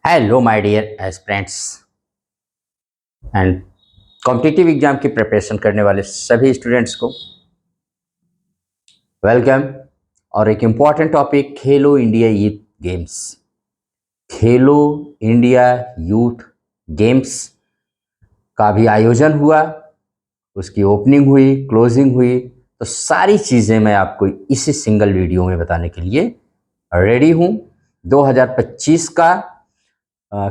Hello my dear aspirants and competitive exam की preparation करने वाले सभी स्टूडेंट्स को वेलकम। और एक important topic Khelo India youth games. Khelo India youth games का भी आयोजन हुआ, उसकी ओपनिंग हुई, क्लोजिंग हुई, तो सारी चीज़ें मैं आपको इसी सिंगल वीडियो में बताने के लिए रेडी हूँ। 2025 का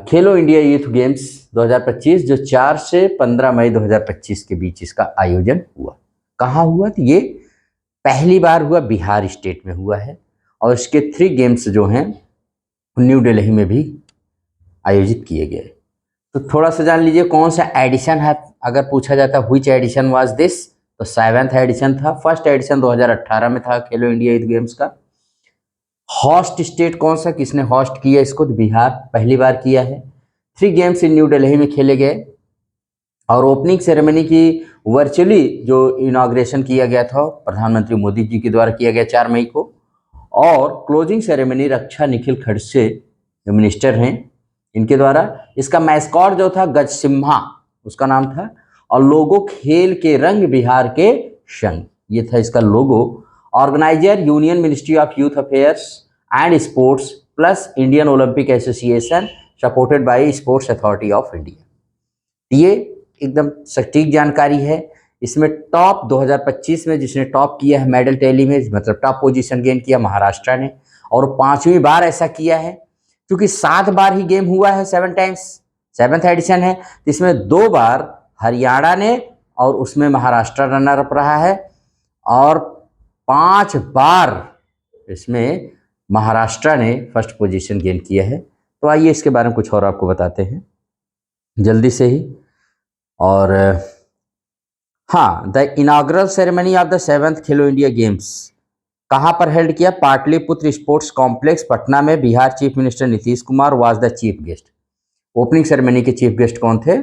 खेलो इंडिया यूथ गेम्स 2025 जो 4 से 15 मई 2025 के बीच इसका आयोजन हुआ। कहाँ हुआ? तो ये पहली बार हुआ बिहार स्टेट में हुआ है और इसके 3 गेम्स जो हैं न्यू दिल्ली में भी आयोजित किए गए। तो थोड़ा सा जान लीजिए कौन सा एडिशन है। अगर पूछा जाता व्हिच एडिशन वाज दिस, तो 7th एडिशन था। फर्स्ट एडिशन 2018 में था खेलो इंडिया यूथ गेम्स का। होस्ट स्टेट कौन सा, किसने होस्ट किया इसको? तो बिहार पहली बार किया है। 3 गेम्स इन न्यू दिल्ली में खेले गए और ओपनिंग सेरेमनी की वर्चुअली जो इनाग्रेशन किया गया था प्रधानमंत्री मोदी जी के द्वारा किया गया 4 मई को। और क्लोजिंग सेरेमनी रक्षा निखिल खड़से जो मिनिस्टर हैं इनके द्वारा। इसका मैस्कॉट जो था गजसिम्हा उसका नाम था और लोगो खेल के रंग बिहार के संग, ये था इसका logo. Organizer union ministry of youth affairs and sports plus Indian Olympic association supported by sports authority of India. ये एकदम सटीक जानकारी है। इसमें टॉप 2025 में जिसने टॉप किया है मेडल टैली में, मतलब टॉप पोजीशन गेन किया, महाराष्ट्र ने। और 5वीं बार ऐसा किया है क्योंकि 7 बार ही गेम हुआ है, 7 टाइम्स, 7th एडिशन है। इसमें 2 बार हरियाणा ने और उसमें महाराष्ट्र रनर अप रहा है और 5 बार इसमें महाराष्ट्र ने फर्स्ट पोजीशन गेन किया है। तो आइए इसके बारे में कुछ और आपको बताते हैं जल्दी से ही। और हाँ, the inaugural ceremony of the 7th Khelo India games कहाँ पर हेल्ड किया? पाटलिपुत्र स्पोर्ट्स कॉम्प्लेक्स पटना में। Bihar chief minister Nitish Kumar was the chief guest. Opening ceremony के चीफ गेस्ट कौन थे?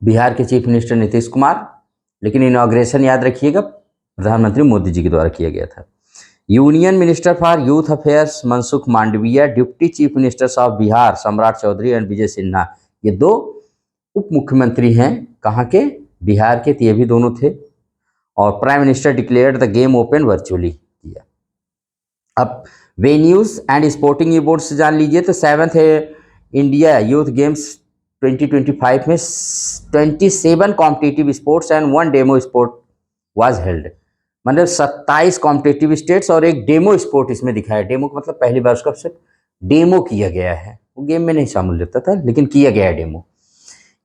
बिहार के चीफ मिनिस्टर नीतीश कुमार, लेकिन इनाग्रेशन याद रखिएगा प्रधानमंत्री मोदी जी के द्वारा किया गया था। Union minister for youth affairs Mansukh Mandaviya, deputy chief ministers of Bihar सम्राट चौधरी एंड विजय सिन्हा, ये 2 उप मुख्यमंत्री हैं कहाँ के? बिहार के, तो ये भी दोनों थे। और prime minister declared the game open virtually किया। अब वेन्यूज एंड स्पोर्टिंग इवेंट्स जान लीजिए। तो 7th इंडिया यूथ गेम्स 2025 में 27 competitive sports and 1 demo sport was held. मतलब 27 कॉम्पिटिटिव स्टेट्स और एक डेमो स्पोर्ट इसमें दिखाया। डेमो का मतलब पहली बार उसका सिर्फ डेमो किया गया है, वो गेम में नहीं शामिल रहता था लेकिन किया गया है demo.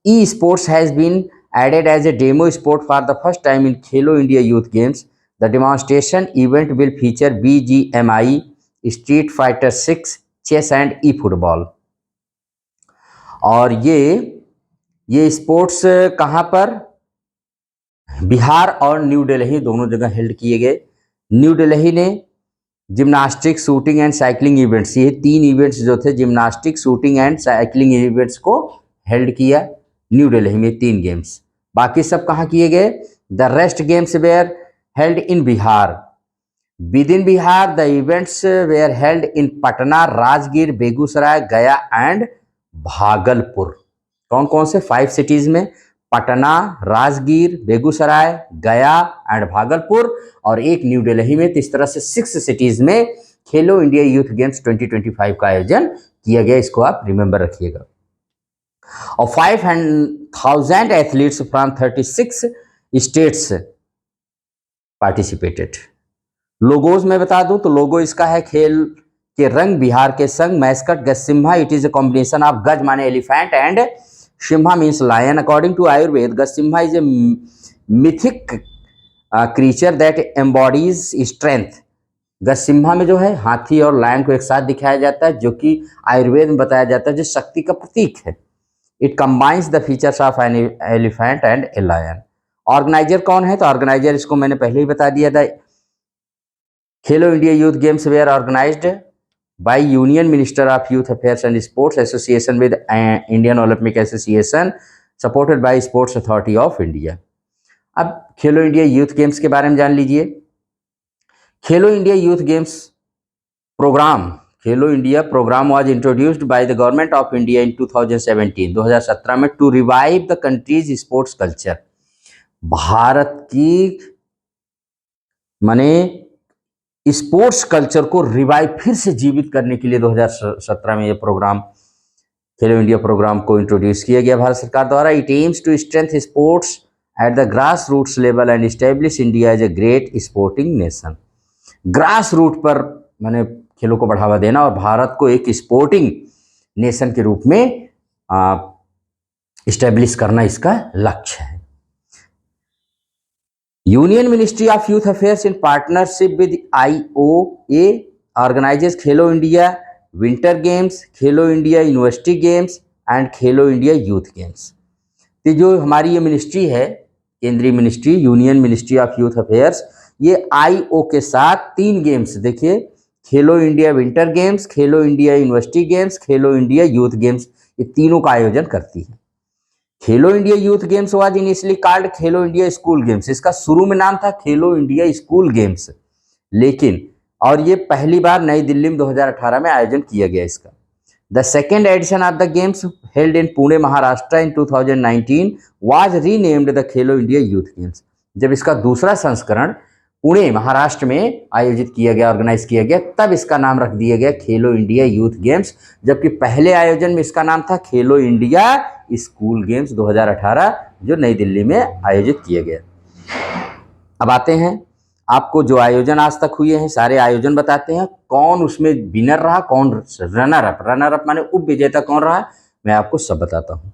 E sports has been added as a demo sport for the first time in Khelo India Youth Games. The demonstration event will feature BGMI, Street Fighter 6, chess and e-football. और ये स्पोर्ट्स कहाँ पर? बिहार और new Delhi दोनों जगह held किए गए। New Delhi ने gymnastic, shooting and cycling events, ये 3 इवेंट्स जो थे gymnastic, shooting and cycling events को हेल्ड किया न्यू दिल्ली में, 3 गेम्स। बाकी सब कहाँ किए गए? The rest games where held in Bihar. With in Bihar the events where held in Patna, Rajgir, Begusarai, गया एंड भागलपुर। कौन कौन से? 5 सिटीज में, पटना, राजगीर, बेगूसराय, गया एंड भागलपुर, और एक न्यू दिल्ली में। तो इस तरह से 6 सिटीज में खेलो इंडिया यूथ गेम्स 2025 का आयोजन किया गया। इसको आप रिमेंबर रखिएगा। और 5,000 athletes from 36 states participated. Logos में बता दूं तो लोगो इसका है खेल के रंग बिहार के संग। Mascot Gajasimha, it is a combination of गज माने एलिफेंट एंड सिम्हा means lion. According to Ayurveda Gajasimha is a mythic creature that embodies strength. Gajasimha में जो है हाथी और लायन को एक साथ दिखाया जाता है, जो कि आयुर्वेद में बताया जाता है जो शक्ति का प्रतीक है। It combines the features of an elephant and a lion. Organiser कौन है? तो ऑर्गेनाइजर इसको मैंने पहले ही बता दिया था। Khelo India youth games were organised by union minister of youth affairs and sports association with Indian Olympic association supported by sports authority of India. अब खेलो इंडिया यूथ गेम्स के बारे में जान लीजिए। Khelo India youth games programme Khelo India programme was introduced by the government of India in 2017 2017 में to revive the country's sports culture. Bharat की माने sports culture को रिवाइव फिर से जीवित करने के लिए 2017 में ये प्रोग्राम खेलो इंडिया प्रोग्राम को इंट्रोड्यूस किया गया भारत सरकार द्वारा। It aims to strength sports at the grass roots level and establish India as a great sporting nation. Grass root पर माने खेलों को बढ़ावा देना और भारत को एक स्पोर्टिंग नेशन के रूप में इस्टेब्लिश करना इसका लक्ष्य है। Union ministry of youth affairs in partnership with IOA organises Khelo India winter games, Khelo India university games and Khelo India youth games. तो जो हमारी ये मिनिस्ट्री है, केंद्रीय ministry union ministry of youth affairs, ये IO के साथ 3 गेम्स, देखिए खेलो India winter games, Khelo India university games, Khelo India youth games, ये तीनों का आयोजन करती है। खेलो India youth games was initially called Khelo India school games. इसका शुरू में नाम था खेलो इंडिया स्कूल गेम्स, लेकिन और ये पहली बार नई दिल्ली में 2018 में आयोजन किया गया इसका। The second edition of the games held in Pune Maharashtra in 2019 was renamed the Khelo India youth games. जब इसका दूसरा संस्करण पुणे महाराष्ट्र में आयोजित किया गया, ऑर्गेनाइज किया गया, तब इसका नाम रख दिया गया खेलो इंडिया यूथ गेम्स, जबकि पहले आयोजन में इसका नाम था खेलो इंडिया स्कूल गेम्स 2018, जो नई दिल्ली में आयोजित किया गया। अब आते हैं, आपको जो आयोजन आज तक हुए हैं सारे आयोजन बताते हैं, कौन उसमें विनर रहा, कौन रनर अप माने उप विजेता कौन रहा, मैं आपको सब बताता हूँ।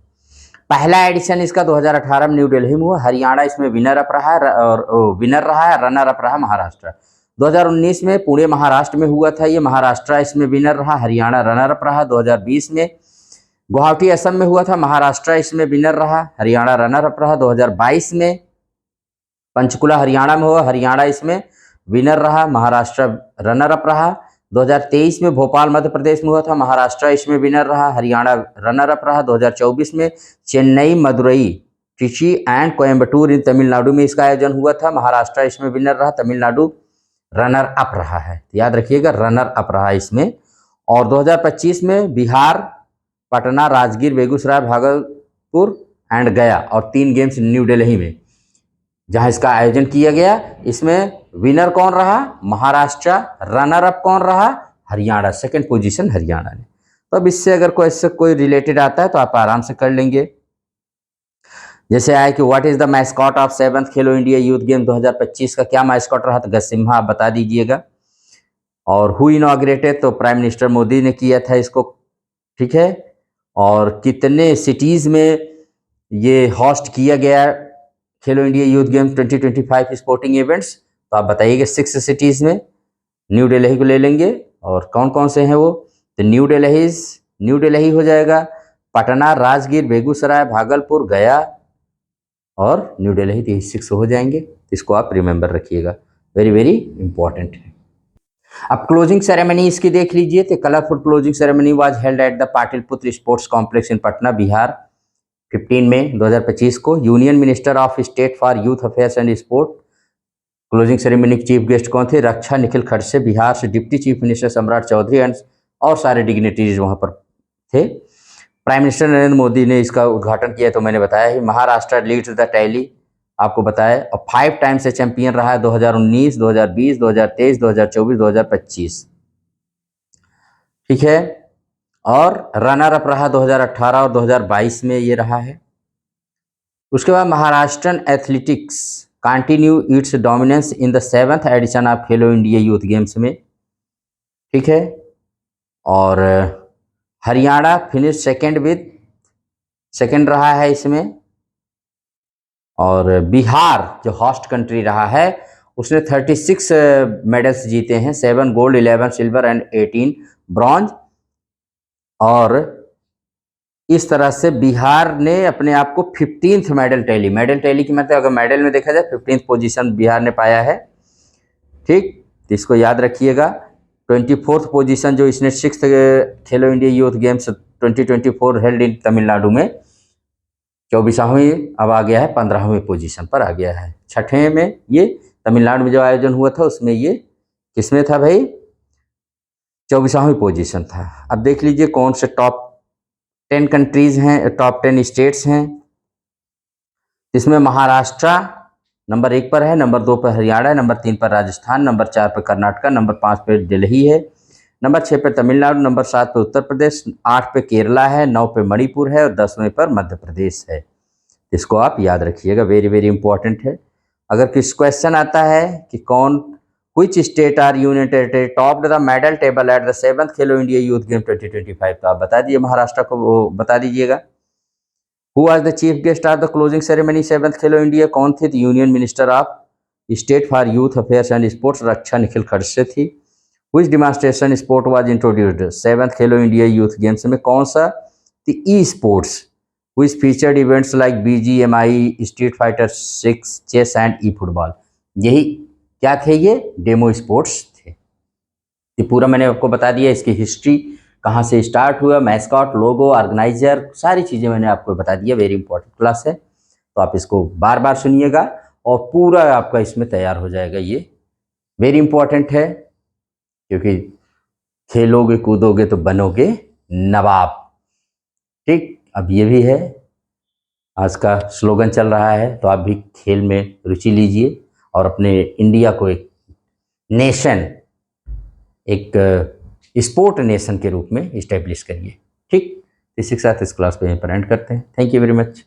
पहला एडिशन इसका 2018 में न्यू दिल्ली में हुआ, हरियाणा इसमें विनर अप रहा है और विनर रहा है, रनर अप रहा महाराष्ट्र। 2019 में पुणे महाराष्ट्र में हुआ था, ये महाराष्ट्र इसमें विनर रहा, हरियाणा रनर अप रहा। 2020 में गुवाहाटी असम में हुआ था, महाराष्ट्र इसमें विनर रहा, हरियाणा रनर अप रहा। 2022 में पंचकुला हरियाणा में हुआ, हरियाणा इसमें विनर रहा, महाराष्ट्र रनर अप रहा। 2023 में भोपाल मध्य प्रदेश में हुआ था, महाराष्ट्र इसमें विनर रहा, हरियाणा रनर अप रहा। 2024 में चेन्नई, मदुरई, ट्रिची एंड कोयम्बटूर इन तमिलनाडु में इसका आयोजन हुआ था, महाराष्ट्र इसमें विनर रहा, तमिलनाडु रनर अप रहा है, याद रखिएगा रनर अप रहा इसमें। और 2025 में बिहार, पटना, राजगीर, बेगूसराय, भागलपुर एंड गया, और 3 गेम्स न्यू दिल्ली में जहां इसका आयोजन किया गया। इसमें विनर कौन रहा, महाराष्ट्र, रनर अप कौन रहा, हरियाणा, सेकंड पोजीशन हरियाणा ने। तो अब इससे अगर कोई रिलेटेड आता है तो आप आराम से कर लेंगे। जैसे आए कि what is the mascot of 7th Khelo India youth game 2025 का क्या मैस्कॉट रहा, तो गसिम्हा आप बता दीजिएगा। और हु इनॉग्रेटेड, तो प्राइम मिनिस्टर मोदी ने किया था इसको, ठीक है। और कितने सिटीज में ये होस्ट किया गया खेलो India youth games 2025 sporting events, तो आप बताइएगा 6 सिटीज़ में। न्यू दिल्ली को ले लेंगे, और कौन कौन से हैं वो, तो न्यू दिल्ली हो जाएगा, पटना, राजगीर, बेगूसराय, भागलपुर, गया और न्यू दिल्ली, तो 6 हो जाएंगे। इसको आप रिमेंबर रखिएगा, वेरी वेरी इंपॉर्टेंट है। अब क्लोजिंग सेरेमनी इसकी देख लीजिए, तो colourful closing ceremony was held at the Pataliputra sports complex in Patna, Bihar, 15 मई 2025 को। Union minister of state for youth affairs and sport. Closing ceremony के चीफ गेस्ट कौन थे, रक्षा निखिल खड़से, बिहार से डिप्टी चीफ मिनिस्टर सम्राट चौधरी एंड और सारे डिग्निटरीज वहां पर थे। प्राइम मिनिस्टर नरेंद्र मोदी ने इसका उद्घाटन किया, तो मैंने बताया ही। महाराष्ट्र लीड्स द टैली, आपको बताया, और 5 टाइम से चैंपियन रहा है, 2019, 2020, 2023, 2024, 2025, ठीक है। और रनर अप रहा 2018 और 2022 में ये रहा है। उसके बाद महाराष्ट्रन athletics continue its dominance in the 7th edition of Khelo India youth games में, ठीक है। और हरियाणा फिनिश सेकंड रहा है इसमें। और बिहार जो होस्ट कंट्री रहा है, उसने 36 मेडल्स जीते हैं, 7 गोल्ड, 11 सिल्वर एंड 18 ब्रॉन्ज। और इस तरह से बिहार ने अपने आप को 15th मेडल टैली की मतलब अगर मेडल में देखा जाए 15th पोजीशन बिहार ने पाया है, ठीक। तो इसको याद रखिएगा। 24th पोजीशन जो इसने 6th Khelo India youth games 2024 held in Tamil Nadu में, 24वीं अब आ गया है, 15वीं पोजीशन पर आ गया है। 6ठे में ये तमिलनाडु में जो आयोजन हुआ था उसमें ये किसमें था भाई, 24वीं पोजीशन था। अब देख लीजिए कौन से टॉप 10 कंट्रीज हैं, टॉप 10 स्टेट्स हैं। इसमें महाराष्ट्र नंबर 1 पर है, नंबर 2 पर हरियाणा है, नंबर 3 पर राजस्थान, नंबर 4 पर कर्नाटका, नंबर 5 पे दिल्ली है, नंबर 6 पे तमिलनाडु, नंबर 7 पे उत्तर प्रदेश, 8 पे केरला है, 9 पे मणिपुर है और 10वें पर मध्य प्रदेश है। इसको आप याद रखिएगा, वेरी वेरी इंपॉर्टेंट है। अगर किस क्वेश्चन आता है कि कौन which state or union territory topped the medal table at the 7th Khelo India youth game 2025, तो आप बता दीजिए महाराष्ट्र को, वो बता दीजिएगा। Who was the chief guest of the closing ceremony 7th Khelo India, कौन थे? Union minister of state for youth affairs and sports Raksha Nikhil Khadse थी। Which demonstration sport was introduced 7th Khelo India youth games में, कौन सा? The e sports which featured events like BGMI, street fighter 6, chess and e football. यही क्या थे? ये demo sports थे। ये पूरा मैंने आपको बता दिया, इसकी हिस्ट्री कहाँ से स्टार्ट हुआ, मैस्कॉट, लोगो, ऑर्गेनाइजर, सारी चीज़ें मैंने आपको बता दिया। वेरी इंपॉर्टेंट क्लास है, तो आप इसको बार बार सुनिएगा और पूरा आपका इसमें तैयार हो जाएगा। ये वेरी इंपॉर्टेंट है, क्योंकि खेलोगे कूदोगे तो बनोगे नवाब। ठीक, अब ये भी है, आज का स्लोगन चल रहा है, तो आप भी खेल में रुचि लीजिए और अपने इंडिया को एक नेशन, एक स्पोर्ट नेशन के रूप में इस्टेब्लिश करिए। ठीक, इसी के साथ इस क्लास पे यहीं पर एंड करते हैं। Thank you very much.